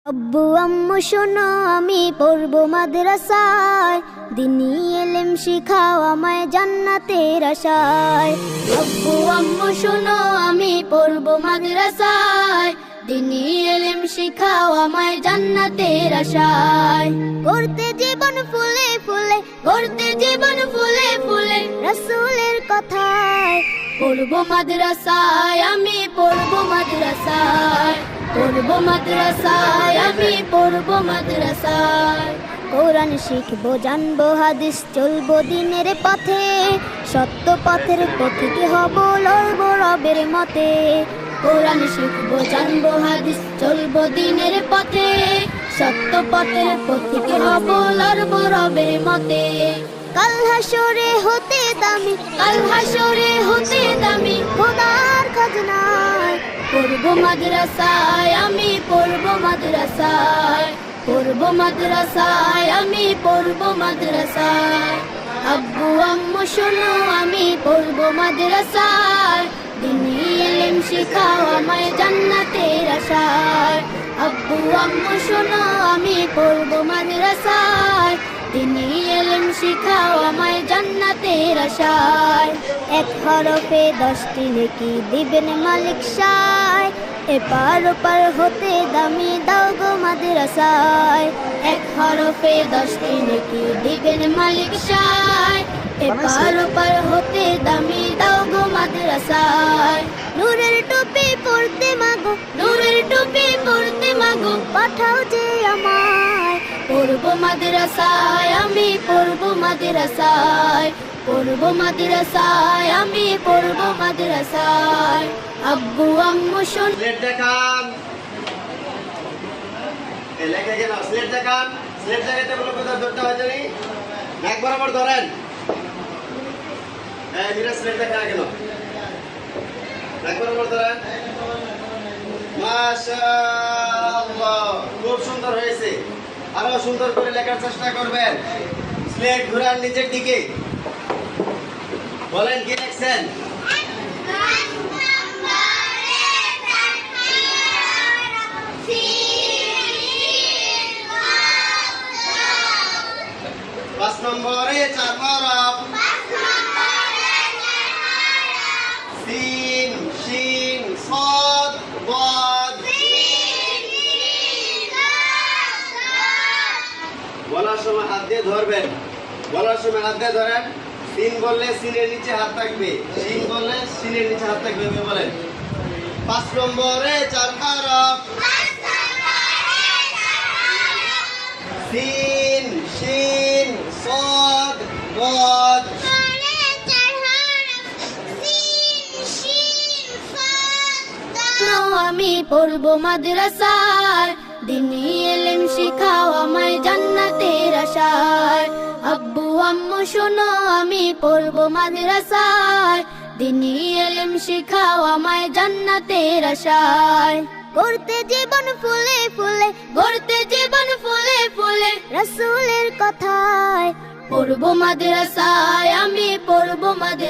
আব্বু আম্মু শোনো আমি পড়বো মাদ্রাসায়, দিনী ইলম শিখাও আমায় জান্নাতের আশায়। আব্বু আম্মু শোনো আমি পড়বো মাদ্রাসায়, দিনী ইলম শিখাও আমায় জান্নাতের আশায়। করতে জীবন ফুলে ফুলে, করতে জীবন ফুলে ফুলে রাসূলের কথায়। পড়বো মাদ্রাসায় আমি পড়বো মাদ্রাসায়, পড়বো মাদ্রাসায় আমি পড়বো মাদ্রাসায়। কোরআন শিখবো জানবো হাদিস চলবো দিনের পথে, সত্য পথের পথিক হব লড়বো রবের মতে। কোরআন শিখবো জানবো হাদিস চলবো দিনের পথে, সত্য পথের পথিক হব লড়বো রবের মতে। কাল হাসরে হতে দামি, কাল হাসরে হতে দামি খোদার খাজনায়। পড়বো মাদ্রাসায় আমি পড়বো মাদ্রাসায়, পড়বো মাদ্রাসায় আমি পড়বো মাদ্রাসায়। আব্বু আম্মু শোনো আমি পড়বো মাদ্রাসায়, দিনী ইলম শিখাও আমায় জান্নাতের আশায়। আব্বু আম্মু শোনো আমি পড়বো মাদ্রাসায়, দিনী ইলম শিখাও আমায় জান্নাতের আশায়। এক হরফে 10টি নেকি দিবেন মালিক সায়, এপার ওপার হতে দামি দাও গো মাদ্রাসায়। এক হরফে 10টি নেকি দিবেন মালিক সায়, এপার ওপার হতে দামি দাও গো মাদ্রাসায়। নূরের টুপি পরতে মাগো, নূরের টুপি পরতে মাগো পাঠাও যে আমায়। পড়বো মাদ্রাসায় আমি পড়বো মাদ্রাসায়, পড়বো মাদ্রাসায় আমি পড়বো মাদ্রাসায়। আব্বু আম্মু শোন স্লেট দেখান, লেখা গেল স্লেট দেখান। স্লেট দেখাতে বলে কোথায় ধরতে হয় জানি, নাক বরাবর ধরেন। হ্যাঁ মিরা স্লেট দেখা গেল, নাক বরাবর ধরেন। মাশাআল্লাহ, খুব সুন্দর হয়েছে। আরো সুন্দর করে লেখার চেষ্টা করবেন। স্লেট ঘুরান নিচের দিকে, বলেন কি লিখছেন। পাঁচ নম্বরে 4 হরফ, সিন শিন সাদ দাদ। বলার সময় হাত দিয়ে ধরবেন, বলার সময় হাত দিয়ে ধরেন। সিন বললে সিনের নিচে হাত থাকবে, শিন বললে শিনের নিচে হাত থাকবে। বলেন 5 নম্বরে 4 হরফ, সিন শিন সাদ দাদ। আমি পড়বো মাদ্রাসায়, দিনী ইলম শিখাও আমায় জান্নাতের আশায়। আব্বু আম্মু শোনো আমি পড়বো মাদ্রাসায়, দিনী ইলম শিখাও আমায় জান্নাতের আশায়। করতে জীবন ফুলে ফুলে, করতে জীবন ফুলে ফুলে রাসূলের কথায়। পড়বো মাদ্রাসায় আমি পড়বো মাদ্রাসায়।